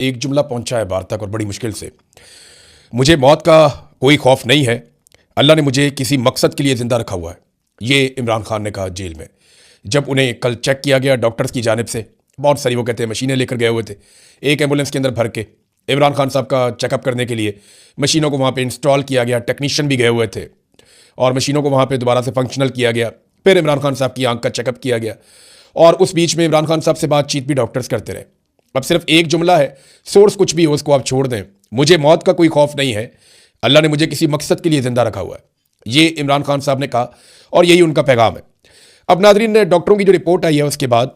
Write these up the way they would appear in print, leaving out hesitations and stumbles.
एक जुमला पहुंचा है बाहर तक और बड़ी मुश्किल से। मुझे मौत का कोई खौफ नहीं है, अल्लाह ने मुझे किसी मकसद के लिए ज़िंदा रखा हुआ है। ये इमरान खान ने कहा जेल में, जब उन्हें कल चेक किया गया डॉक्टर्स की जानिब से। बहुत सारी वो कहते हैं मशीनें लेकर गए हुए थे, एक एम्बुलेंस के अंदर भर के इमरान खान साहब का चेकअप करने के लिए मशीनों को वहाँ पे इंस्टॉल किया गया, टेक्नीशियन भी गए हुए थे और मशीनों को वहाँ पे दोबारा से फंक्शनल किया गया। फिर इमरान खान साहब की आंख का चेकअप किया गया और उस बीच में इमरान खान साहब से बातचीत भी डॉक्टर्स करते रहे। अब सिर्फ एक जुमला है, सोर्स कुछ भी हो उसको आप छोड़ दें, मुझे मौत का कोई खौफ नहीं है, अल्लाह ने मुझे किसी मकसद के लिए ज़िंदा रखा हुआ है। ये इमरान खान साहब ने कहा और यही उनका पैगाम है। अब नाज़रीन, डॉक्टरों की जो रिपोर्ट आई है उसके बाद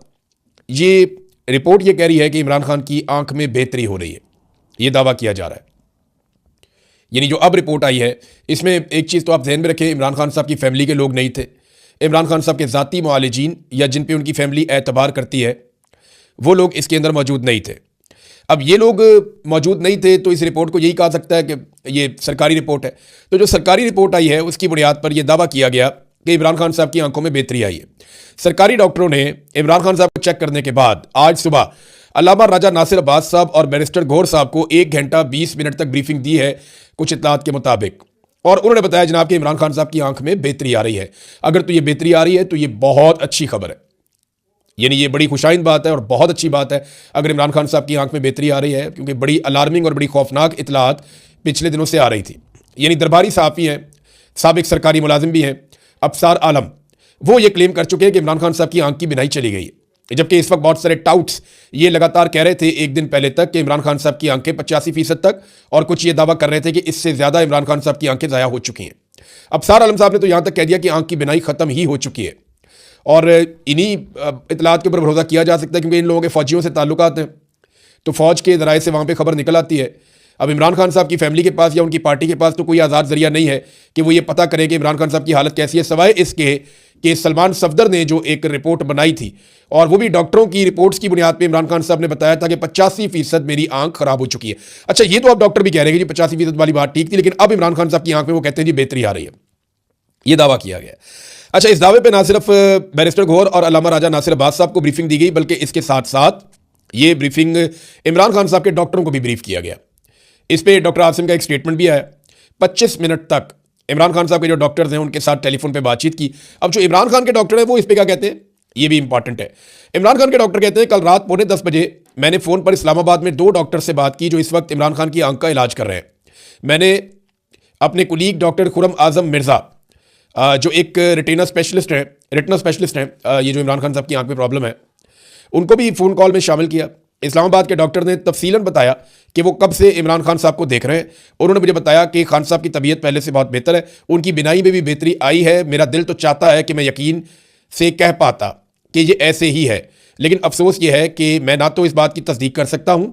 ये रिपोर्ट ये कह रही है कि इमरान खान की आंख में बेहतरी हो रही है, ये दावा किया जा रहा है। यानी जो अब रिपोर्ट आई है इसमें एक चीज़ तो आप ध्यान में रखें, इमरान खान साहब की फैमिली के लोग नहीं थे। इमरान खान साहब के ज़ाती मुआलिजीन या जिन पे उनकी फैमिली एतबार करती है वो लोग इसके अंदर मौजूद नहीं थे। अब ये लोग मौजूद नहीं थे तो इस रिपोर्ट को यही कहा सकता है कि ये सरकारी रिपोर्ट है। तो जो सरकारी रिपोर्ट आई है उसकी बुनियाद पर यह दावा किया गया कि इमरान खान साहब की आंखों में बेहतरी आई है। सरकारी डॉक्टरों ने इमरान खान साहब को चेक करने के बाद आज सुबह अल्लामा राजा नासिर अब्बास साहब और बैरिस्टर गौहर साहब को 1 घंटा 20 मिनट तक ब्रीफिंग दी है कुछ इत्तलात के मुताबिक, और उन्होंने बताया जनाब कि इमरान खान साहब की आंख में बेहतरी आ रही है। अगर तो ये बेहतरी आ रही है तो ये बहुत अच्छी खबर है, यानी ये बड़ी खुशाइंद बात है और बहुत अच्छी बात है अगर इमरान खान साहब की आंख में बेहतरी आ रही है, क्योंकि बड़ी अलार्मिंग और बड़ी खौफनाक इतलात पिछले दिनों से आ रही थी। यानी दरबारी सहाफ़ी हैं, साबिक सरकारी मुलाजिम भी हैं, अफसार आलम, वो ये क्लेम कर चुके हैं कि इमरान खान साहब की आंख की बिनाई चली गई है। जबकि इस वक्त बहुत सारे टाउट्स ये लगातार कह रहे थे एक दिन पहले तक कि इमरान खान साहब की आंखें 85% तक, और कुछ ये दावा कर रहे थे कि इससे ज़्यादा इमरान खान साहब की आंखें ज़ाया हो चुकी हैं। अफसार आलम साहब ने तो यहाँ तक कह दिया कि आंख की बिनाई ख़त्म ही हो चुकी है, और इन्हीं इतलात के ऊपर भरोसा किया जा सकता है क्योंकि इन लोगों के फ़ौजियों से ताल्लुकात हैं, तो फ़ौज के ज़राए से वहाँ पर खबर निकल आती है। अब इमरान खान साहब की फैमिली के पास या उनकी पार्टी के पास तो कोई आज़ाद ज़रिया नहीं है कि वो ये पता करें कि इमरान खान साहब की हालत कैसी है, सवाए इसके कि सलमान सफदर ने जो एक रिपोर्ट बनाई थी और वो भी डॉक्टरों की रिपोर्ट्स की बुनियाद पे इमरान खान साहब ने बताया था कि 85% मेरी आंख खराब हो चुकी है। अच्छा, ये तो आप डॉक्टर भी कह रहे हैं कि 85% वाली बात ठीक थी, लेकिन अब इमरान खान साहब की आंख में वो कहते हैं जी बेहतरी आ रही है, ये दावा किया गया। अच्छा, इस दावे पर ना सिर्फ बैरिस्टर गौहर और अल्लामा राजा नासिर अब्बास साहब को ब्रीफिंग दी गई, बल्कि इसके साथ साथ ये ब्रीफिंग इमरान खान साहब के डॉक्टरों को भी ब्रीफ किया गया। इस पर डॉक्टर आसिम का एक स्टेटमेंट भी आया। 25 मिनट तक इमरान खान साहब के जो डॉक्टर्स हैं उनके साथ टेलीफोन पे बातचीत की। अब जो इमरान खान के डॉक्टर हैं वो इस पे क्या कहते हैं, ये भी इंपॉर्टेंट है। इमरान खान के डॉक्टर कहते हैं कल रात 9:45 बजे मैंने फ़ोन पर इस्लामाबाद में 2 डॉक्टर से बात की जो इस वक्त इमरान खान की आंख का इलाज कर रहे हैं। मैंने अपने कुलीग डॉक्टर खुरम आज़म मिर्ज़ा, जो एक रेटिना स्पेशलिस्ट हैं, ये जो इमरान खान साहब की आंख में प्रॉब्लम है, उनको भी फ़ोन कॉल में शामिल किया। इस्लामाबाद के डॉक्टर ने तफसीलन बताया कि वो कब से इमरान खान साहब को देख रहे हैं। उन्होंने मुझे बताया कि खान साहब की तबीयत पहले से बहुत बेहतर है, उनकी बिनाई में भी बेहतरी आई है। मेरा दिल तो चाहता है कि मैं यकीन से कह पाता कि ये ऐसे ही है, लेकिन अफसोस ये है कि मैं ना तो इस बात की तस्दीक कर सकता हूँ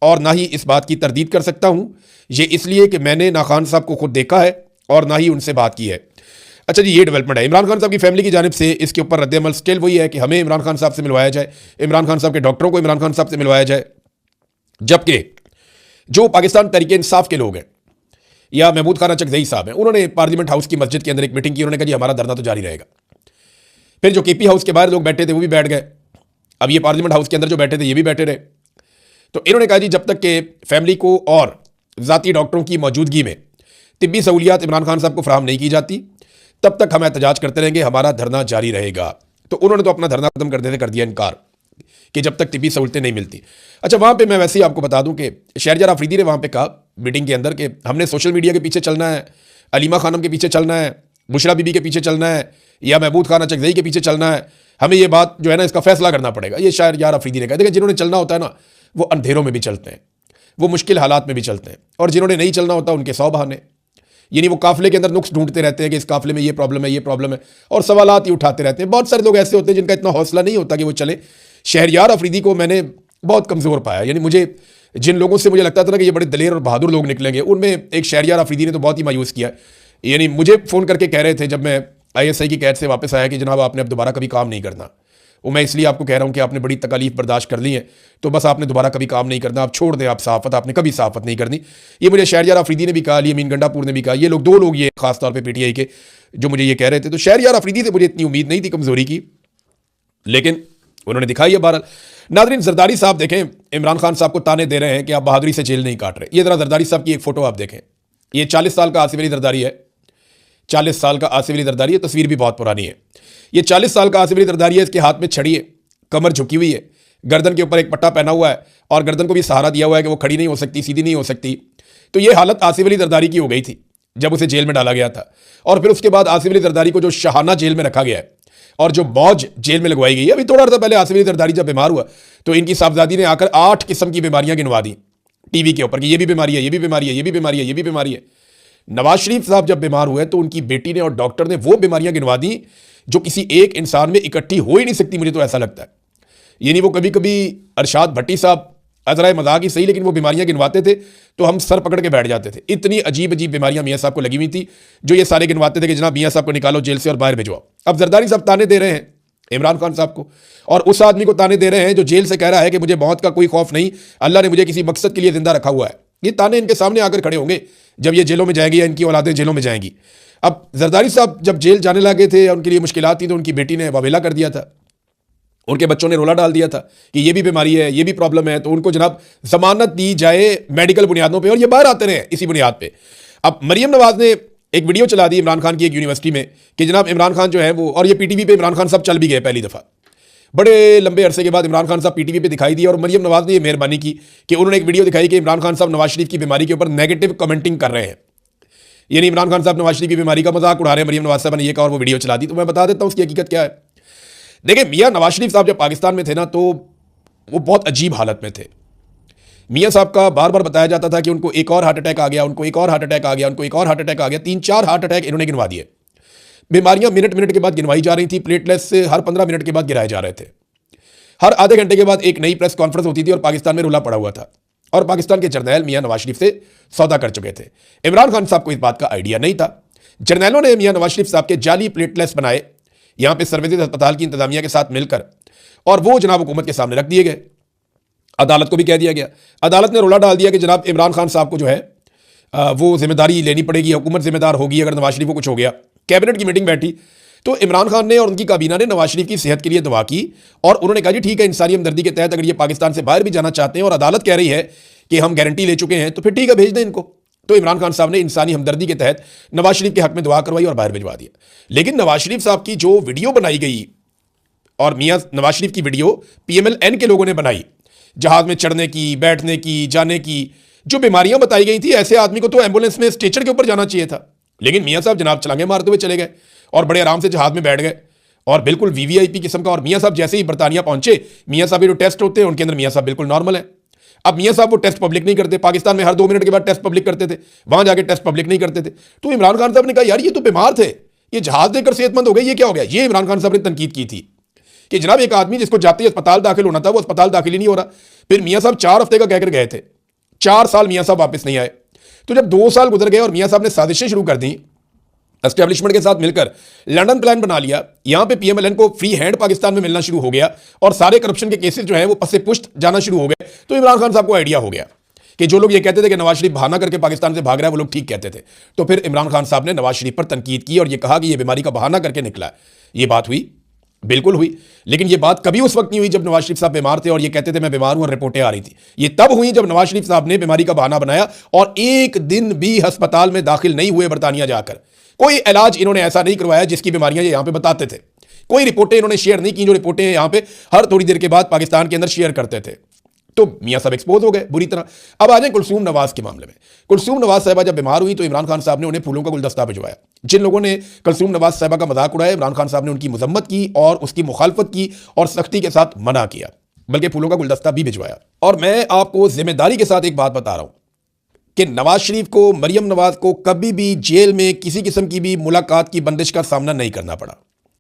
और ना ही इस बात की तरदीद कर सकता हूँ। ये इसलिए कि मैंने ना खान साहब को खुद देखा है और ना ही उनसे बात की है। अच्छा जी, ये डेवलपमेंट है। इमरान खान साहब की फैमिली की जानिब से इसके ऊपर रद्द-ए-अमल स्टिल वही है कि हमें इमरान खान साहब से मिलवाया जाए, इमरान खान साहब के डॉक्टरों को इमरान खान साहब से मिलवाया जाए। जबकि जो पाकिस्तान तहरीक इंसाफ के लोग हैं या महमूद खान चकजई साहब हैं, उन्होंने पार्लियामेंट हाउस की मस्जिद के अंदर एक मीटिंग की। उन्होंने कहा जी हमारा धरना तो जारी रहेगा। फिर जो केपी हाउस के बाहर लोग बैठे थे वो भी बैठ गए। अब ये पार्लियामेंट हाउस के अंदर जो बैठे थे ये भी बैठे रहे। तो इन्होंने कहा जी जब तक के फैमिली को और ज़ाती डॉक्टरों की मौजूदगी में तिब्बी सहूलियात इमरान खान साहब को फराहम नहीं की जाती तब तक हम एहतजाज करते रहेंगे, हमारा धरना जारी रहेगा। तो उन्होंने तो अपना धरना खत्म कर देते कर दिया इनकार कि जब तक तिब्बी सहूलतें नहीं मिलती। अच्छा, वहाँ पे मैं वैसे ही आपको बता दूं कि शहरयार आफरीदी ने वहाँ पे कहा मीटिंग के अंदर कि हमने सोशल मीडिया के पीछे चलना है, अलीमा खानम के पीछे चलना है, बुशरा बीबी के पीछे चलना है या महमूद खान चकजई के पीछे चलना है, हमें ये बात जो है ना इसका फैसला करना पड़ेगा। ये शहरयार आफरीदी ने कहा। देखिए, जिन्होंने चलना होता है ना वो अंधेरों में भी चलते हैं, वो मुश्किल हालात में भी चलते हैं, और जिन्होंने नहीं चलना होता उनके 100 बहाने। यानी वो काफिले के अंदर नुक्स ढूंढते रहते हैं कि इस काफिले में ये प्रॉब्लम है, ये प्रॉब्लम है, और सवालात ही उठाते रहते हैं। बहुत सारे लोग ऐसे होते हैं जिनका इतना हौसला नहीं होता कि वो चले। शहरयार अफरीदी को मैंने बहुत कमज़ोर पाया। यानी मुझे जिन लोगों से मुझे लगता था ना कि ये बड़े दलेर और बहादुर लोग निकलेंगे, उनमें एक शहरयार अफरीदी ने तो बहुत ही मायूस किया। यानी मुझे फ़ोन करके कह रहे थे जब मैं ISI की कैद से वापस आया कि जनाब आपने अब दोबारा कभी काम नहीं करना। वो मैं इसलिए आपको कह रहा हूँ कि आपने बड़ी तकलीफ बर्दाश्त कर ली है, तो बस आपने दोबारा कभी काम नहीं करना, आप छोड़ दें, आप सहाफ़त, आपने कभी सहाफ़त नहीं करनी। ये मुझे शहरयार अफरीदी ने भी कहा, अली अमीन गंडापुर ने भी कहा। ये लोग 2 लोग ये खास तौर पे PTI के जो मुझे ये कह रहे थे। तो शहरयार अफरीदी से मुझे इतनी उम्मीद नहीं थी कमज़ोरी की, लेकिन उन्होंने दिखाई है। बहरहाल नाज़रीन, जरदारी साहब देखें, इमरान खान साहब को ताने दे रहे हैं कि आप बहादुरी से जेल नहीं काट रहे। ये ज़रा जरदारी साहब की एक फ़ोटो आप देखें। ये 40 साल का आसिफ अली जरदारी है। 40 साल का आसिफ अली जरदारी है। तस्वीर भी बहुत पुरानी है। ये 40 साल का आसिफ अली जरदारी है। इसके हाथ में छड़ी है, कमर झुकी हुई है, गर्दन के ऊपर एक पट्टा पहना हुआ है और गर्दन को भी सहारा दिया हुआ है कि वो खड़ी नहीं हो सकती, सीधी नहीं हो सकती। तो ये हालत आसिफ अली जरदारी की हो गई थी जब उसे जेल में डाला गया था। और फिर उसके बाद आसिफ अली जरदारी को जो शाहाना जेल में रखा गया है और जो मौज जेल में लगवाई गई है। अभी थोड़ा सा पहले आसिफ अली जरदारी जब बीमार हुआ तो इनकी साहबजादी ने आकर 8 किस्म की बीमारियां गिनवा दी टीवी के ऊपर कि ये भी बीमारी है, ये भी बीमारी है, ये भी बीमारी है, ये भी बीमारी है। नवाज शरीफ साहब जब बीमार हुए तो उनकी बेटी ने और डॉक्टर ने वो बीमारियां गिनवा दी जो किसी एक इंसान में इकट्ठी हो ही नहीं सकती, मुझे तो ऐसा लगता है। यानी वो कभी कभी अरशाद भट्टी साहब अजरा मजाक ही सही, लेकिन वो बीमारियां गिनवाते थे तो हम सर पकड़ के बैठ जाते थे। इतनी अजीब अजीब बीमारियां मियाँ साहब को लगी हुई थी जो ये सारे गिनवाते थे कि जनाब मियाँ साहब को निकालो जेल से और बाहर भिजवाओ। अब जरदारी साहब ताने दे रहे हैं इमरान खान साहब को और उस आदमी को ताने दे रहे हैं जो जेल से कह रहा है कि मुझे मौत का कोई खौफ नहीं, अल्लाह ने मुझे किसी मकसद के लिए जिंदा रखा हुआ है। ये ताने इनके सामने आकर खड़े होंगे जब ये जेलों में जाएंगी या इनकी औलादें जेलों में जाएंगी। अब जरदारी साहब जब जेल जाने लगे थे, उनके लिए मुश्किलात थी, तो उनकी बेटी ने वावेला कर दिया था, उनके बच्चों ने रोला डाल दिया था कि ये भी बीमारी है, ये भी प्रॉब्लम है, तो उनको जनाब जमानत दी जाए मेडिकल बुनियादों पर और ये बाहर आते रहे इसी बुनियाद पर। अब मरियम नवाज ने एक वीडियो चला दी इमरान खान की एक यूनिवर्सिटी में कि जनाब इमरान खान जो है वो, और ये पीटीवी पे इमरान खान साहब चल भी गए पहली दफ़ा। बड़े लंबे अरसे के बाद इमरान खान साहब पीटीवी पे दिखाई दिए और मरियम नवाज ने ये मेहरबानी की कि उन्होंने एक वीडियो दिखाई कि इमरान खान साहब नवाज शरीफ की बीमारी के ऊपर नेगेटिव कमेंटिंग कर रहे हैं। यानी इमरान खान साहब नवाज शरीफ की बीमारी का मजाक उड़ा रहे हैं। मरियम नवाज साहब ने यह कहा और वो वीडियो चला दी। तो मैं बता देता हूँ उसकी हकीकत क्या है। देखिए, मियाँ नवाज शरीफ साहब जब पाकिस्तान में थे ना तो वो बहुत अजीब हालत में थे। मियाँ साहब का बार बार बताया जाता था कि उनको एक और हार्ट अटैक आ गया, उनको एक और हार्ट अटैक आ गया, उनको एक और हार्ट अटैक आ गया। 3-4 हार्ट अटैक इन्होंने गिनवा दिए। बीमारियां मिनट मिनट के बाद गिनवाई जा रही थी। प्लेटलेट्स से हर 15 मिनट के बाद गिराए जा रहे थे। हर आधे घंटे के बाद एक नई प्रेस कॉन्फ्रेंस होती थी और पाकिस्तान में रुला पड़ा हुआ था। और पाकिस्तान के जर्नैल मियाँ नवाज शरीफ से सौदा कर चुके थे। इमरान खान साहब को इस बात का आइडिया नहीं था। जर्नैलों ने मियाँ नवाज शरीफ साहब के जाली प्लेटलेट्स बनाए यहाँ पे सर्विसेज अस्पताल की इंतजामिया के साथ मिलकर, और वो जनाब हुकूमत के सामने रख दिए गए। अदालत को भी कह दिया गया, अदालत ने रोला डाल दिया कि जनाब इमरान खान साहब को जो है वो जिम्मेदारी लेनी पड़ेगी, हुकूमत जिम्मेदार होगी अगर नवाज शरीफ को कुछ हो गया। कैबिनेट की मीटिंग बैठी तो इमरान खान ने और उनकी काबीना ने नवाज शरीफ की सेहत के लिए दुआ की और उन्होंने कहा जी ठीक है, इंसानी हमदर्दी के तहत अगर ये पाकिस्तान से बाहर भी जाना चाहते हैं और अदालत कह रही है कि हम गारंटी ले चुके हैं तो फिर ठीक है, भेज दें इनको। तो इमरान खान साहब ने इंसानी हमदर्दी के तहत नवाज शरीफ के हक में दुआ करवाई और बाहर भिजवा दिया। लेकिन नवाज शरीफ साहब की जो वीडियो बनाई गई, और मियाँ नवाज शरीफ की वीडियो PMLN के लोगों ने बनाई, जहाज में चढ़ने की, बैठने की, जाने की, जो बीमारियां बताई गई थी, ऐसे आदमी को तो एम्बुलेंस में स्ट्रेचर के ऊपर जाना चाहिए था। लेकिन मियाँ साहब जनाब छलांगे मारते हुए चले गए और बड़े आराम से जहाज में बैठ गए और बिल्कुल VVIP किस्म का। और मियाँ साहब जैसे ही बरतानिया पहुंचे, मियाँ साहब के जो टेस्ट होते हैं उनके अंदर मियाँ साहब बिल्कुल नॉर्मल है। अब मियाँ साहब वो टेस्ट पब्लिक नहीं करते। पाकिस्तान में हर 2 मिनट के बाद टेस्ट पब्लिक करते थे, वहां जाके टेस्ट पब्लिक नहीं करते थे। तो इमरान खान साहब ने कहा यार ये तो बीमार थे, ये जहाज देकर सेहतमंद हो गए, ये क्या हो गया। ये इमरान खान साहब ने तनकीद की थी कि जनाब एक आदमी जिसको जाते ही अस्पताल दाखिल होना था वो अस्पताल दाखिल ही नहीं हो रहा। फिर मियाँ साहब 4 हफ्ते का कहकर गए थे, 4 साल मियाँ साहब वापस नहीं आए। तो जब 2 साल गुजर गए और मियाँ साहब ने साजिशें शुरू कर दी, एस्टेब्लिशमेंट के साथ मिलकर लंदन प्लान बना लिया, यहाँ पे PMLN को फ्री हैंड पाकिस्तान में मिलना शुरू हो गया और सारे करप्शन के केसेस जो हैं वो पसे पुष्ट जाना शुरू हो गए। तो इमरान खान साहब को आइडिया हो गया कि जो लोग ये कहते थे कि नवाज शरीफ बहाना करके पाकिस्तान से भाग रहा है, वो लोग ठीक कहते थे। तो फिर इमरान खान साहब ने नवाज शरीफ पर तनकीद की और ये कहा कि ये बीमारी का बहाना करके निकला है। ये बात हुई, बिल्कुल हुई, लेकिन ये बात कभी उस वक्त नहीं हुई जब नवाज शरीफ साहब बीमार थे और ये कहते थे मैं बीमार हूं और रिपोर्टें आ रही थी। ये तब हुई जब नवाज शरीफ साहब ने बीमारी का बहाना बनाया और एक दिन भी अस्पताल में दाखिल नहीं हुए बरतानिया जाकर। कोई इलाज इन्होंने ऐसा नहीं करवाया जिसकी बीमारियां ये यहां पे बताते थे। कोई रिपोर्टें इन्होंने शेयर नहीं की जो रिपोर्टें यहां पे हर थोड़ी देर के बाद पाकिस्तान के अंदर शेयर करते थे। तो मियाँ साहब एक्सपोज हो गए बुरी तरह। अब आ जाए कुलसूम नवाज के मामले में। कुलसूम नवाज साहिबा जब बीमार हुई तो इमरान खान साहब ने उन्हें फूलों का गुलदस्ता भिजवाया। जिन लोगों ने कुलसूम नवाज साहिबा का मजाक उड़ाया, इमरान खान साहब ने उनकी मजम्मत की और उसकी मुखालफत की और सख्ती के साथ मना किया, बल्कि फूलों का गुलदस्ता भी भिजवाया। और मैं आपको जिम्मेदारी के साथ एक बात बता रहा हूं कि नवाज शरीफ को, मरियम नवाज को कभी भी जेल में किसी किस्म की भी मुलाकात की बंदिश का सामना नहीं करना पड़ा।